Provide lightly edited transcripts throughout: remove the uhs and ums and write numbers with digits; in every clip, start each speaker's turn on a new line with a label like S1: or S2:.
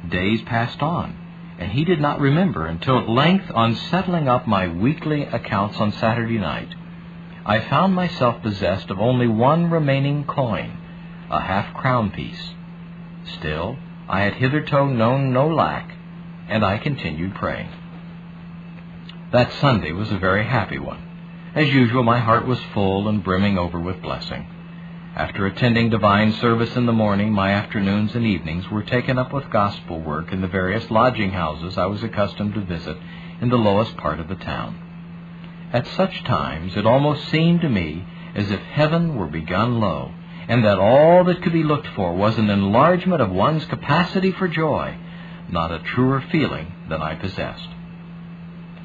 S1: Days passed on, and he did not remember until at length, on settling up my weekly accounts on Saturday night, I found myself possessed of only one remaining coin, a half-crown piece. Still, I had hitherto known no lack, and I continued praying. That Sunday was a very happy one. As usual, my heart was full and brimming over with blessing. After attending divine service in the morning, my afternoons and evenings were taken up with gospel work in the various lodging houses I was accustomed to visit in the lowest part of the town. At such times it almost seemed to me as if heaven were begun low, and that all that could be looked for was an enlargement of one's capacity for joy, not a truer feeling than I possessed.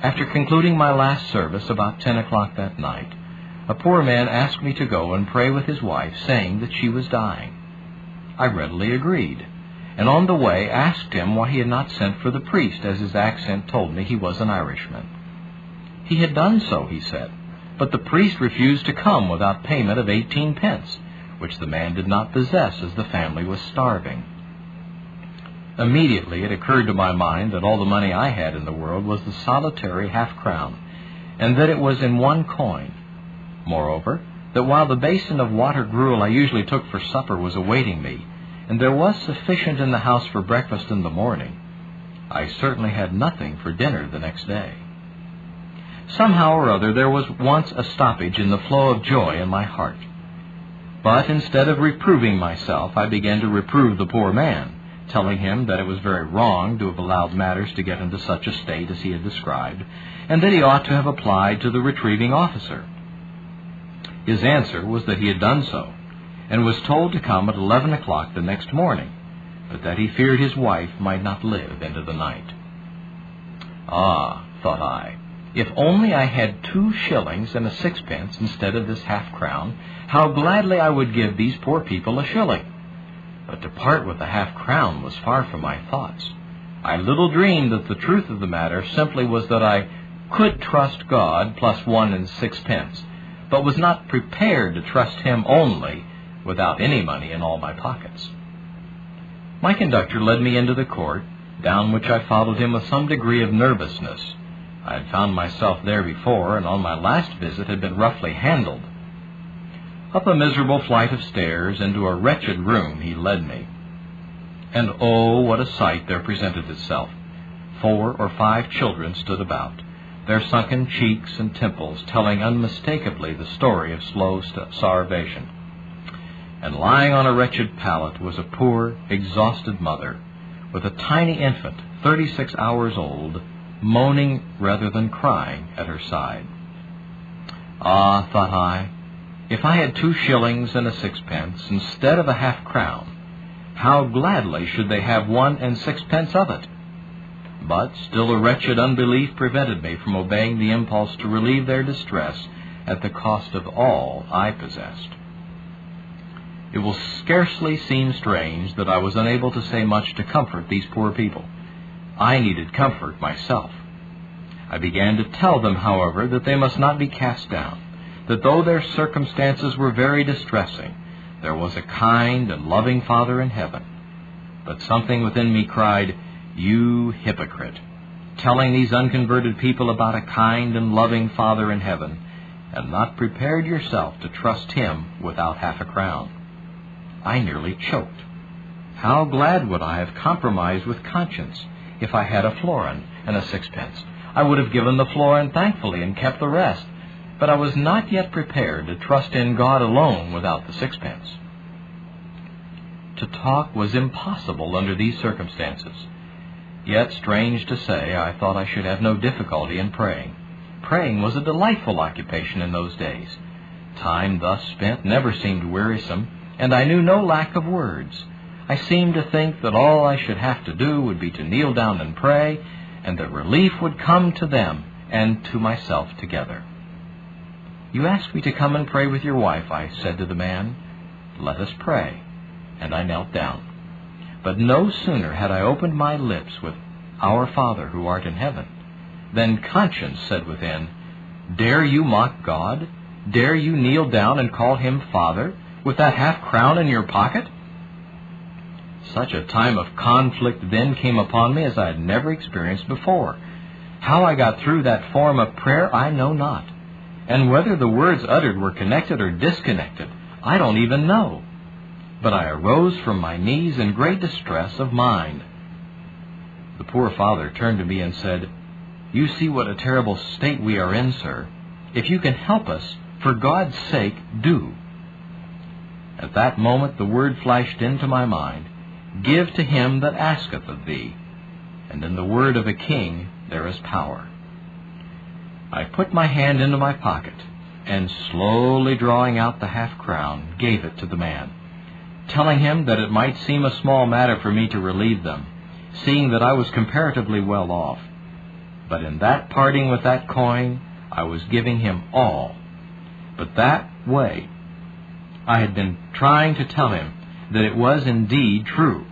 S1: After concluding my last service about 10 o'clock that night, a poor man asked me to go and pray with his wife, saying that she was dying. I readily agreed, and on the way asked him why he had not sent for the priest, as his accent told me he was an Irishman. He had done so, he said, but the priest refused to come without payment of 18 pence, which the man did not possess, as the family was starving. Immediately it occurred to my mind that all the money I had in the world was the solitary half-crown, and that it was in one coin. Moreover, that while the basin of water gruel I usually took for supper was awaiting me, and there was sufficient in the house for breakfast in the morning, I certainly had nothing for dinner the next day. Somehow or other there was once a stoppage in the flow of joy in my heart. But instead of reproving myself, I began to reprove the poor man, telling him that it was very wrong to have allowed matters to get into such a state as he had described, and that he ought to have applied to the retrieving officer. His answer was that he had done so, and was told to come at 11 o'clock the next morning, but that he feared his wife might not live into the night. Ah, thought I, if only I had 2 shillings and a sixpence instead of this half-crown, how gladly I would give these poor people a shilling. But to part with the half-crown was far from my thoughts. I little dreamed that the truth of the matter simply was that I could trust God plus 1 6 but was not prepared to trust him only without any money in all my pockets. My conductor led me into the court, down which I followed him with some degree of nervousness. I had found myself there before, and on my last visit had been roughly handled. Up a miserable flight of stairs into a wretched room he led me. And oh, what a sight there presented itself! 4 or 5 children stood about, their sunken cheeks and temples telling unmistakably the story of slow starvation. And lying on a wretched pallet was a poor, exhausted mother, with a tiny infant, 36 hours old, moaning rather than crying at her side. Ah, thought I, if I had 2 shillings and a sixpence instead of a half-crown, how gladly should they have 1 6 of it? But still a wretched unbelief prevented me from obeying the impulse to relieve their distress at the cost of all I possessed. It will scarcely seem strange that I was unable to say much to comfort these poor people. I needed comfort myself. I began to tell them, however, that they must not be cast down, that though their circumstances were very distressing, there was a kind and loving Father in heaven. But something within me cried, "You hypocrite, telling these unconverted people about a kind and loving Father in heaven, and not prepared yourself to trust him without half a crown." I nearly choked. How glad would I have compromised with conscience if I had a florin and a sixpence. I would have given the florin thankfully and kept the rest, but I was not yet prepared to trust in God alone without the sixpence. To talk was impossible under these circumstances. Yet, strange to say, I thought I should have no difficulty in praying. Praying was a delightful occupation in those days. Time thus spent never seemed wearisome, and I knew no lack of words. I seemed to think that all I should have to do would be to kneel down and pray, and that relief would come to them and to myself together. "You asked me to come and pray with your wife," I said to the man. "Let us pray." And I knelt down. But no sooner had I opened my lips with "Our Father who art in heaven," than conscience said within, "Dare you mock God? Dare you kneel down and call him Father, with that half-crown in your pocket?" Such a time of conflict then came upon me as I had never experienced before. How I got through that form of prayer, I know not. And whether the words uttered were connected or disconnected, I don't even know. But I arose from my knees in great distress of mind. The poor father turned to me and said, "You see what a terrible state we are in, sir. If you can help us, for God's sake, do." At that moment the word flashed into my mind, "Give to him that asketh of thee." And in the word of a king there is power. I put my hand into my pocket, and slowly drawing out the half-crown, gave it to the man, telling him that it might seem a small matter for me to relieve them, seeing that I was comparatively well off. But in that parting with that coin, I was giving him all. But that way, I had been trying to tell him that it was indeed true.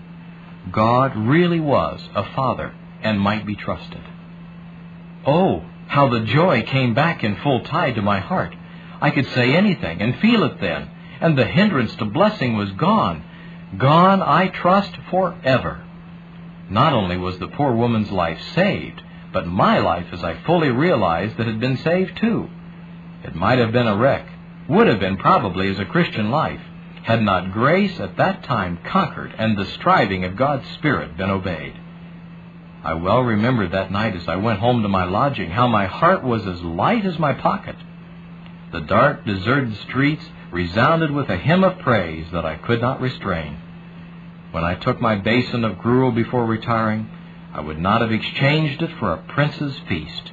S1: God really was a Father and might be trusted. Oh, how the joy came back in full tide to my heart. I could say anything and feel it then, and the hindrance to blessing was gone. Gone, I trust, forever. Not only was the poor woman's life saved, but my life, as I fully realized, that had been saved too. It might have been a wreck, would have been probably as a Christian life, had not grace at that time conquered and the striving of God's Spirit been obeyed. I well remember that night as I went home to my lodging how my heart was as light as my pocket. The dark, deserted streets resounded with a hymn of praise that I could not restrain. When I took my basin of gruel before retiring, I would not have exchanged it for a prince's feast.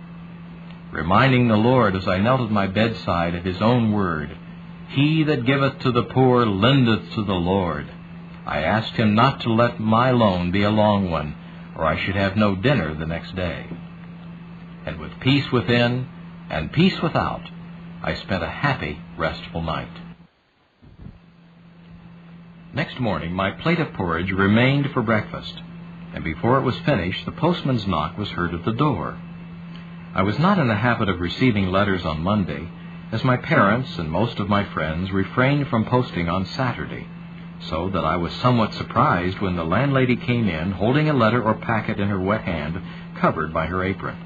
S1: Reminding the Lord as I knelt at my bedside of his own word, "He that giveth to the poor lendeth to the Lord," I asked him not to let my loan be a long one, or I should have no dinner the next day. And with peace within and peace without, I spent a happy, restful night. Next morning, my plate of porridge remained for breakfast, and before it was finished, the postman's knock was heard at the door. I was not in the habit of receiving letters on Monday, as my parents and most of my friends refrained from posting on Saturday, so that I was somewhat surprised when the landlady came in holding a letter or packet in her wet hand, covered by her apron.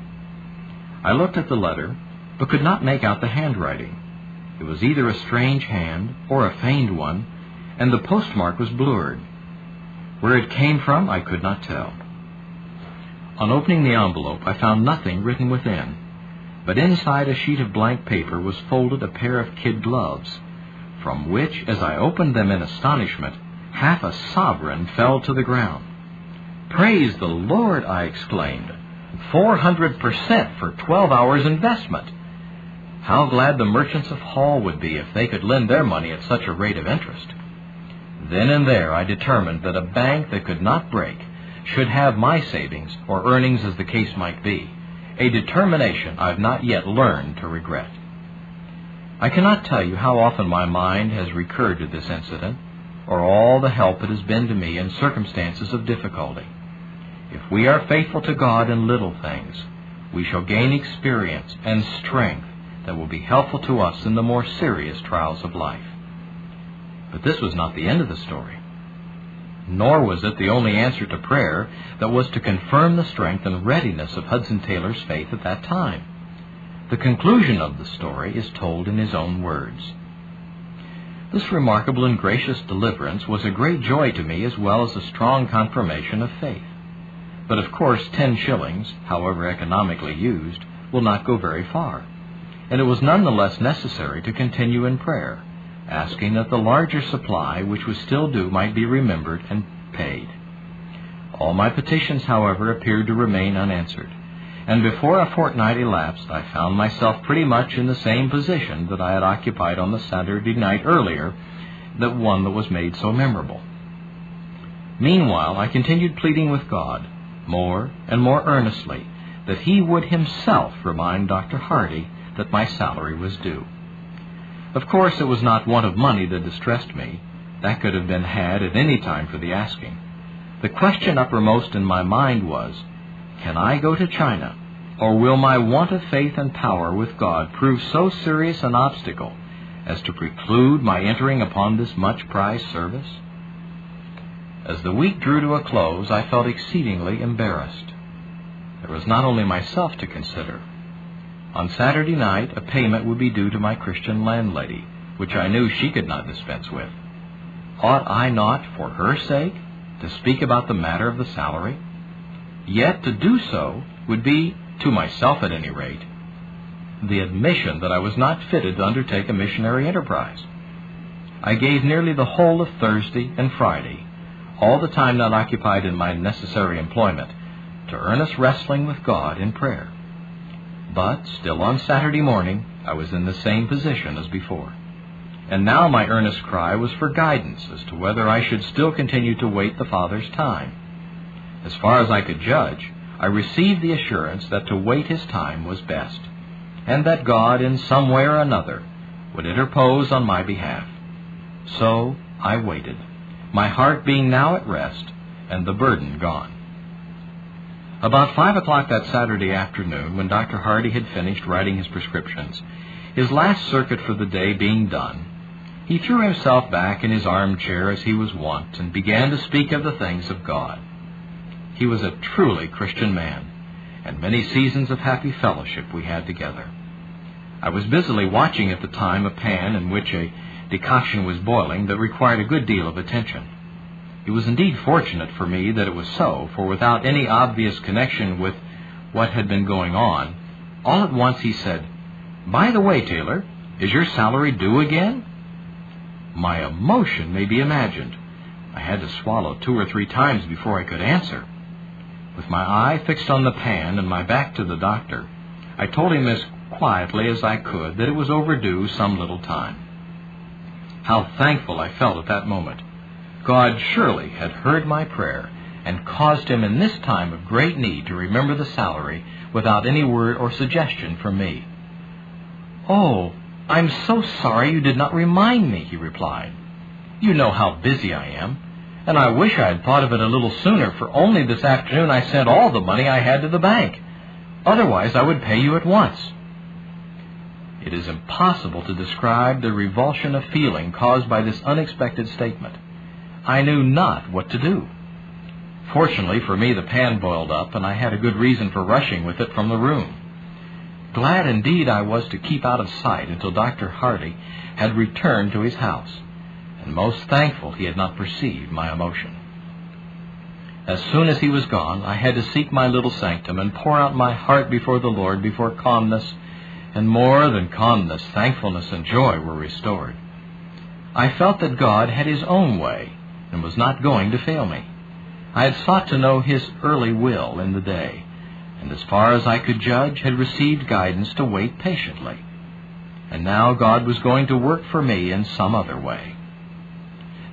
S1: I looked at the letter, but could not make out the handwriting. It was either a strange hand or a feigned one, and the postmark was blurred. Where it came from, I could not tell. On opening the envelope, I found nothing written within, but inside a sheet of blank paper was folded a pair of kid gloves, from which, as I opened them in astonishment, half a sovereign fell to the ground. "Praise the Lord!" I exclaimed. 400% for 12 hours investment. How glad the merchants of Hull would be if they could lend their money at such a rate of interest. Then and there I determined that a bank that could not break should have my savings, or earnings as the case might be, a determination I've not yet learned to regret. I cannot tell you how often my mind has recurred to this incident, or all the help it has been to me in circumstances of difficulty. If we are faithful to God in little things, we shall gain experience and strength that will be helpful to us in the more serious trials of life. But this was not the end of the story. Nor was it the only answer to prayer that was to confirm the strength and readiness of Hudson Taylor's faith at that time. The conclusion of the story is told in his own words. This remarkable and gracious deliverance was a great joy to me as well as a strong confirmation of faith. But of course 10 shillings, however economically used, will not go very far, and it was none the less necessary to continue in prayer, asking that the larger supply which was still due might be remembered and paid. All my petitions, however, appeared to remain unanswered, and before a fortnight elapsed I found myself pretty much in the same position that I had occupied on the Saturday night earlier, that one that was made so memorable. Meanwhile I continued pleading with God, more and more earnestly, that He would Himself remind Dr. Hardy that my salary was due. Of course, it was not want of money that distressed me. That could have been had at any time for the asking. The question uppermost in my mind was, can I go to China, or will my want of faith and power with God prove so serious an obstacle as to preclude my entering upon this much-prized service? As the week drew to a close, I felt exceedingly embarrassed. There was not only myself to consider. On Saturday night, a payment would be due to my Christian landlady, which I knew she could not dispense with. Ought I not, for her sake, to speak about the matter of the salary? Yet to do so would be, to myself at any rate, the admission that I was not fitted to undertake a missionary enterprise. I gave nearly the whole of Thursday and Friday, all the time not occupied in my necessary employment, to earnest wrestling with God in prayer. But still on Saturday morning I was in the same position as before. And now my earnest cry was for guidance as to whether I should still continue to wait the Father's time. As far as I could judge, I received the assurance that to wait His time was best, and that God, in some way or another, would interpose on my behalf. So I waited, my heart being now at rest, and the burden gone. About 5 o'clock that Saturday afternoon, when Dr. Hardy had finished writing his prescriptions, his last circuit for the day being done, he threw himself back in his armchair as he was wont, and began to speak of the things of God. He was a truly Christian man, and many seasons of happy fellowship we had together. I was busily watching at the time a pan in which a decoction was boiling that required a good deal of attention. It was indeed fortunate for me that it was so, for without any obvious connection with what had been going on, all at once he said, "By the way, Taylor, is your salary due again?" My emotion may be imagined. I had to swallow 2 or 3 times before I could answer. With my eye fixed on the pan and my back to the doctor, I told him as quietly as I could that it was overdue some little time. How thankful I felt at that moment. God surely had heard my prayer and caused him in this time of great need to remember the salary without any word or suggestion from me. "Oh, I'm so sorry you did not remind me," he replied. "You know how busy I am, and I wish I had thought of it a little sooner, for only this afternoon I sent all the money I had to the bank. Otherwise I would pay you at once." It is impossible to describe the revulsion of feeling caused by this unexpected statement. I knew not what to do. Fortunately for me, the pan boiled up, and I had a good reason for rushing with it from the room. Glad indeed I was to keep out of sight until Dr. Hardy had returned to his house, and most thankful he had not perceived my emotion. As soon as he was gone, I had to seek my little sanctum and pour out my heart before the Lord before calmness, and more than calmness, thankfulness and joy were restored. I felt that God had His own way and was not going to fail me. I had sought to know His early will in the day, and as far as I could judge, had received guidance to wait patiently. And now God was going to work for me in some other way.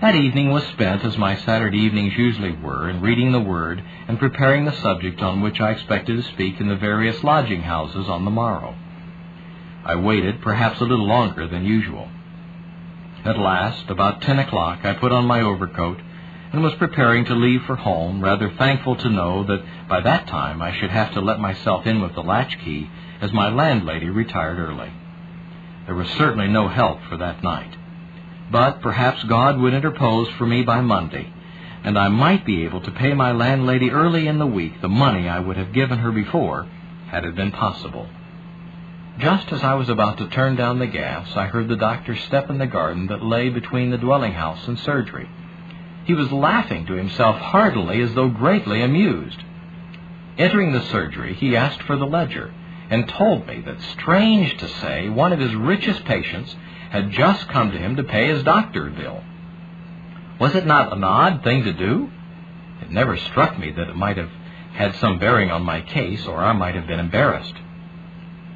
S1: That evening was spent, as my Saturday evenings usually were, in reading the Word and preparing the subject on which I expected to speak in the various lodging houses on the morrow. I waited perhaps a little longer than usual. At last, about 10 o'clock, I put on my overcoat and was preparing to leave for home, rather thankful to know that by that time I should have to let myself in with the latchkey, as my landlady retired early. There was certainly no help for that night. But perhaps God would interpose for me by Monday, and I might be able to pay my landlady early in the week the money I would have given her before, had it been possible. Just as I was about to turn down the gas, I heard the doctor step in the garden that lay between the dwelling house and surgery. He was laughing to himself heartily, as though greatly amused. Entering the surgery, he asked for the ledger, and told me that, strange to say, one of his richest patients had just come to him to pay his doctor bill. Was it not an odd thing to do? It never struck me that it might have had some bearing on my case, or I might have been embarrassed.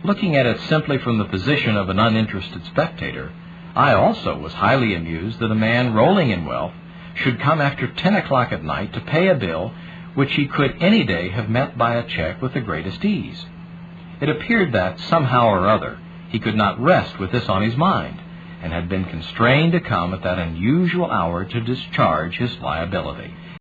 S1: Looking at it simply from the position of an uninterested spectator, I also was highly amused that a man rolling in wealth should come after 10 o'clock at night to pay a bill which he could any day have met by a check with the greatest ease. It appeared that, somehow or other, he could not rest with this on his mind, and had been constrained to come at that unusual hour to discharge his liability.